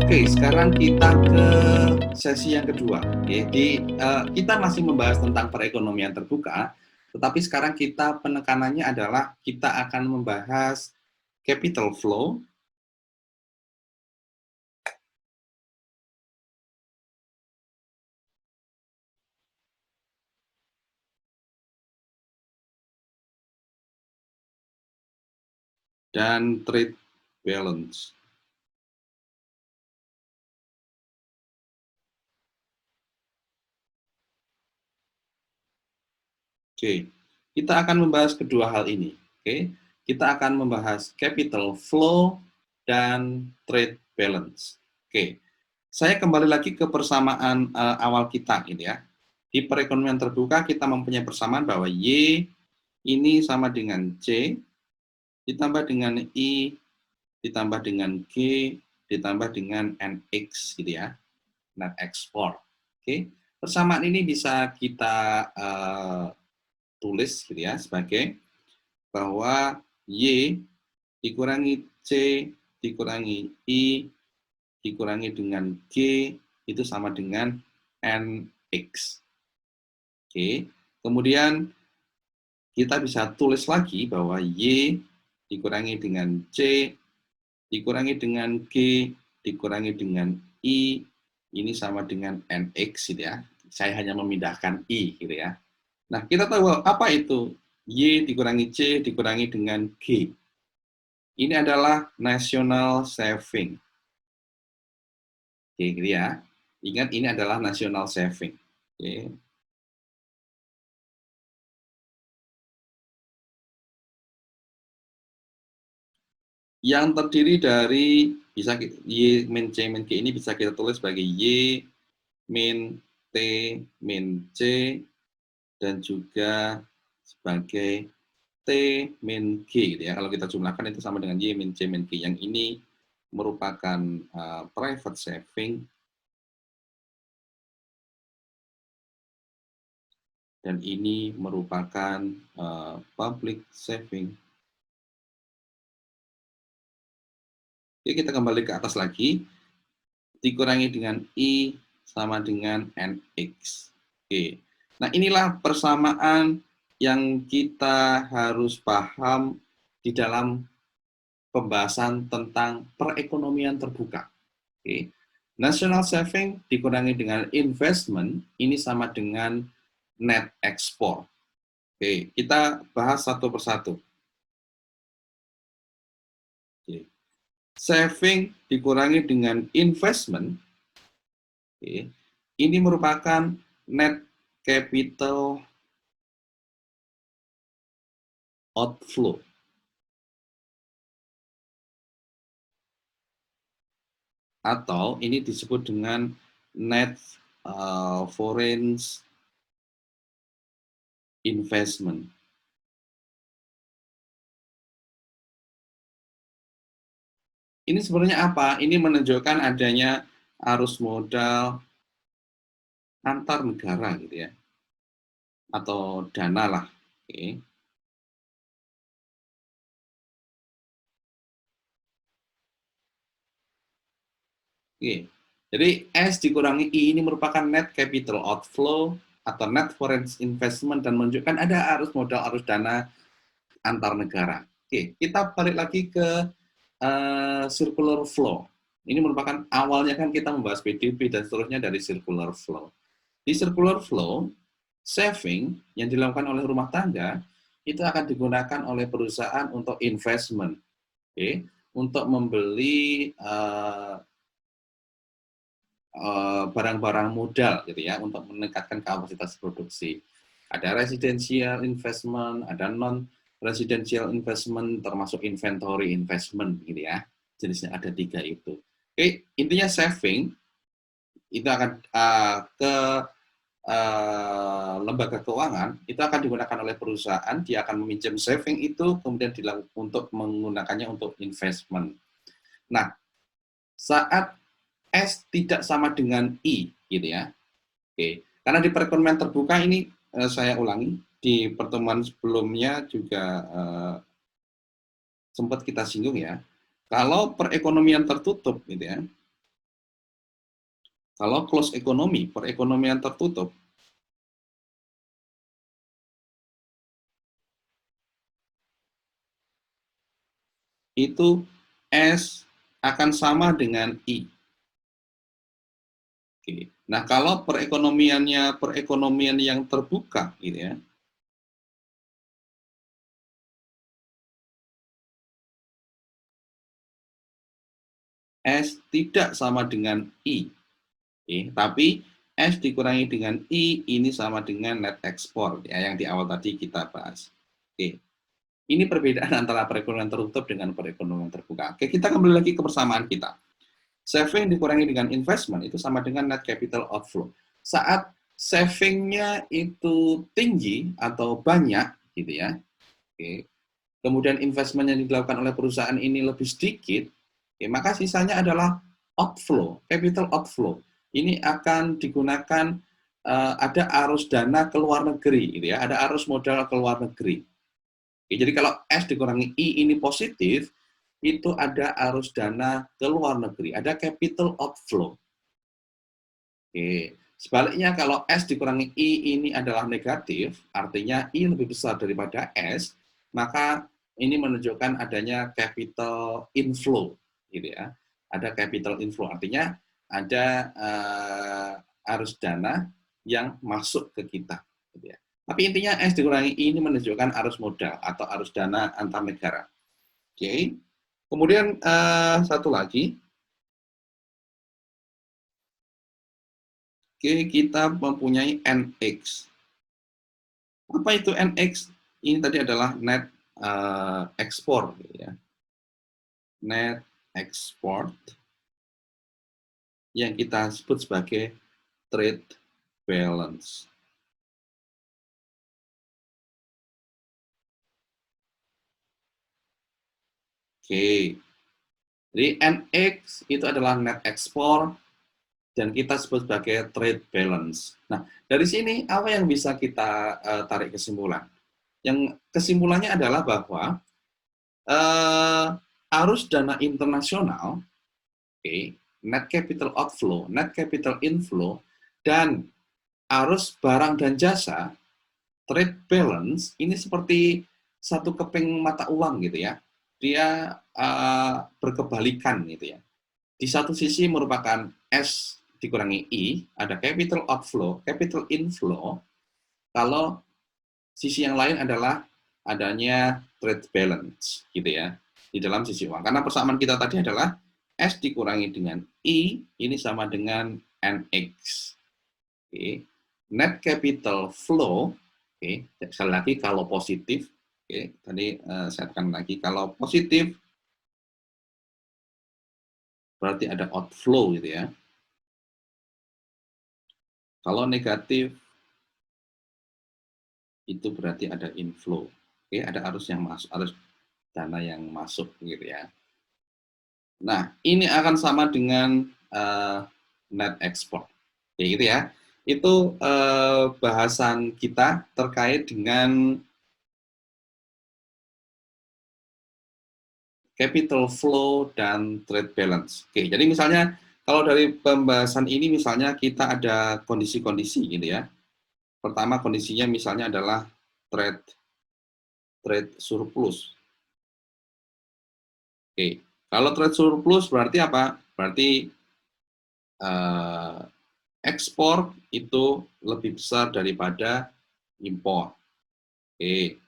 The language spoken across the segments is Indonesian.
Oke, sekarang kita ke sesi yang kedua. Kita masih membahas tentang perekonomian terbuka, tetapi sekarang kita penekanannya adalah kita akan membahas capital flow dan trade balance. Oke, kita akan membahas kedua hal ini. Oke, kita akan membahas capital flow dan trade balance. Oke, saya kembali lagi ke persamaan awal kita, gitu ya. Di perekonomian terbuka kita mempunyai persamaan bahwa Y ini sama dengan C ditambah dengan I ditambah dengan G ditambah dengan NX, gitu ya, net export. Oke, persamaan ini bisa kita tulis, gitu ya, sebagai bahwa Y dikurangi C dikurangi I dikurangi dengan G itu sama dengan NX. Oke, kemudian kita bisa tulis lagi bahwa Y dikurangi dengan C dikurangi dengan G dikurangi dengan I ini sama dengan NX, gitu ya. Saya hanya memindahkan I, gitu ya. Nah, kita tahu apa itu Y dikurangi C dikurangi dengan G. Ini adalah national saving. Oke, gitu ya. Ingat, ini adalah national saving. Oke. Yang terdiri dari bisa Y min C min G ini bisa kita tulis sebagai Y min T min C dan juga sebagai T min G, gitu ya. Kalau kita jumlahkan itu sama dengan Y min C min G. Yang ini merupakan private saving dan ini merupakan public saving. Oke, kita kembali ke atas lagi. Dikurangi dengan I sama dengan NX. Oke. Nah, inilah persamaan yang kita harus paham di dalam pembahasan tentang perekonomian terbuka. Oke. National saving dikurangi dengan investment, ini sama dengan net export. Oke, kita bahas satu persatu. Oke. Saving dikurangi dengan investment, oke, ini merupakan net capital outflow. Atau ini disebut dengan net foreign investment. Ini sebenarnya apa? Ini menunjukkan adanya arus modal antar negara, gitu ya, atau dana lah. Oke. Oke. Jadi S dikurangi I ini merupakan net capital outflow atau net foreign investment dan menunjukkan ada arus modal, arus dana antar negara. Oke, kita balik lagi ke circular flow. Ini merupakan awalnya kan kita membahas PDB dan seterusnya dari circular flow. Di circular flow, saving yang dilakukan oleh rumah tangga itu akan digunakan oleh perusahaan untuk investment, okay, untuk membeli barang-barang modal, gitu ya, untuk meningkatkan kapasitas produksi. Ada residential investment, ada non residential investment, termasuk inventory investment, gitu ya. Jenisnya ada 3 itu. Oke, intinya saving itu akan ke lembaga keuangan itu akan digunakan oleh perusahaan, dia akan meminjam saving itu kemudian untuk menggunakannya untuk investment. Nah, saat S tidak sama dengan I, gitu ya. Oke, karena di perekonomian terbuka ini saya ulangi, di pertemuan sebelumnya juga sempat kita singgung ya. Kalau perekonomian tertutup, gitu ya, Kalau close ekonomi, perekonomian tertutup, itu S akan sama dengan I. Oke. Nah, kalau perekonomiannya perekonomian yang terbuka, gitu ya, S tidak sama dengan I. Oke, tapi S dikurangi dengan I, ini sama dengan net export, ya, yang di awal tadi kita bahas. Oke. Ini perbedaan antara perekonomian tertutup dengan perekonomian terbuka. Oke, kita kembali lagi ke persamaan kita. Saving dikurangi dengan investment itu sama dengan net capital outflow. Saat savingnya itu tinggi atau banyak, gitu ya, oke, kemudian investment yang dilakukan oleh perusahaan ini lebih sedikit, oke, maka sisanya adalah outflow, capital outflow. Ini akan digunakan ada arus dana ke luar negeri, gitu ya, ada arus modal ke luar negeri. Oke, jadi kalau S dikurangi I ini positif, itu ada arus dana ke luar negeri, ada capital outflow. Oke. Sebaliknya kalau S dikurangi I ini adalah negatif, artinya I lebih besar daripada S, maka ini menunjukkan adanya capital inflow, gitu ya. Ada capital inflow, artinya ada arus dana yang masuk ke kita, gitu ya. Tapi intinya S dikurangi I ini menunjukkan arus modal atau arus dana antar negara. Oke. Kemudian satu lagi, oke, kita mempunyai NX. Apa itu NX? Ini tadi adalah net ekspor, gitu ya. Net export yang kita sebut sebagai trade balance. Oke, jadi NX itu adalah net ekspor dan kita sebut sebagai trade balance. Nah, dari sini apa yang bisa kita tarik kesimpulan? Yang kesimpulannya adalah bahwa arus dana internasional, okay, net capital outflow, net capital inflow, dan arus barang dan jasa, trade balance, ini seperti satu keping mata uang gitu ya. Dia berkebalikan gitu ya. Di satu sisi merupakan S dikurangi I, ada capital outflow, capital inflow, kalau sisi yang lain adalah adanya trade balance gitu ya di dalam sisi uang. Karena persamaan kita tadi adalah S dikurangi dengan I, ini sama dengan NX. Oke. Net capital flow, oke, sekali lagi kalau positif, oke, tadi saya tekan lagi, kalau positif berarti ada outflow gitu ya. Kalau negatif itu berarti ada inflow. Oke, ada arus yang masuk, arus dana yang masuk gitu ya. Nah, ini akan sama dengan net export. Kayak gitu ya. Itu bahasan kita terkait dengan capital flow dan trade balance. Oke, jadi misalnya kalau dari pembahasan ini misalnya kita ada kondisi-kondisi gitu ya. Pertama kondisinya misalnya adalah trade surplus. Oke, kalau trade surplus berarti apa? Berarti ekspor itu lebih besar daripada impor. Oke,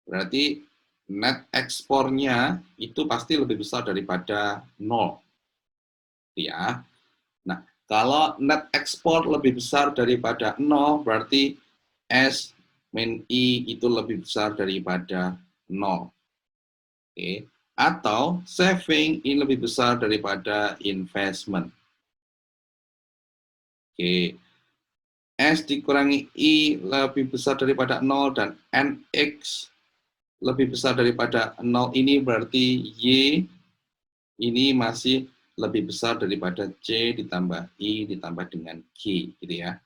berarti net ekspornya itu pasti lebih besar daripada nol, ya. Nah, kalau net ekspor lebih besar daripada nol, berarti S min I itu lebih besar daripada nol. Oke. Atau saving ini lebih besar daripada investment. Oke. S dikurangi I lebih besar daripada 0 dan NX lebih besar daripada 0 ini berarti Y ini masih lebih besar daripada C ditambah I ditambah dengan G gitu ya.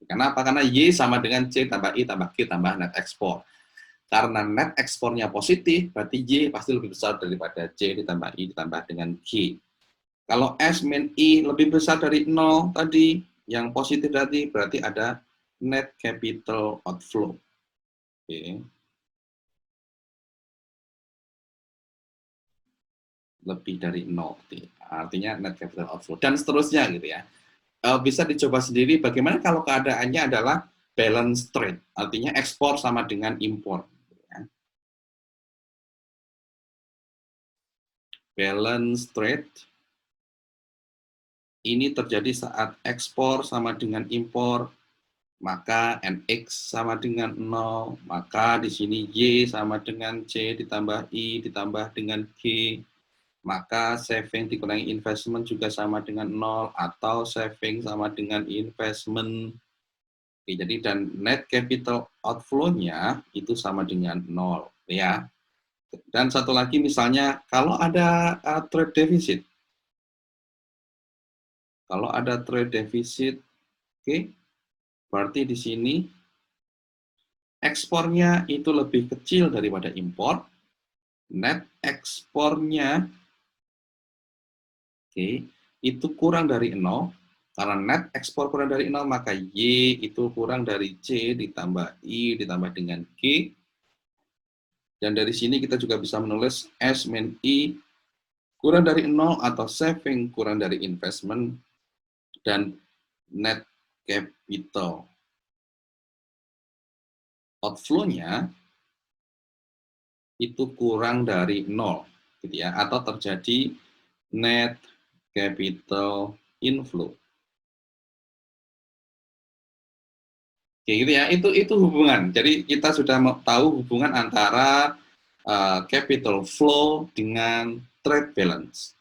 Karena apa? Karena Y sama dengan C tambah I tambah G tambah net ekspor. Karena net ekspornya positif, berarti Y pasti lebih besar daripada C ditambah I ditambah dengan G. Kalau S min I lebih besar dari 0 tadi, yang positif tadi, berarti ada net capital outflow. Oke. Lebih dari 0, artinya net capital outflow, dan seterusnya gitu ya. Bisa dicoba sendiri bagaimana kalau keadaannya adalah balance trade, artinya ekspor sama dengan impor. Balance trade ini terjadi saat ekspor sama dengan impor, maka NX sama dengan 0, maka di sini Y sama dengan C ditambah I ditambah dengan G, maka saving dikurangi investment juga sama dengan 0, atau saving sama dengan investment. Oke, jadi dan net capital outflow-nya itu sama dengan 0 ya. Dan satu lagi misalnya kalau ada trade deficit. Kalau ada trade deficit, oke, berarti di sini ekspornya itu lebih kecil daripada impor, net ekspornya oke, itu kurang dari 0, karena net ekspor kurang dari 0, maka Y itu kurang dari C ditambah I ditambah dengan G, dan dari sini kita juga bisa menulis S min I kurang dari 0 atau saving kurang dari investment, dan net capital outflow-nya itu kurang dari 0 gitu ya, atau terjadi net capital inflow. Oke, gitu ya, itu hubungan. Jadi kita sudah tahu hubungan antara capital flow dengan trade balance.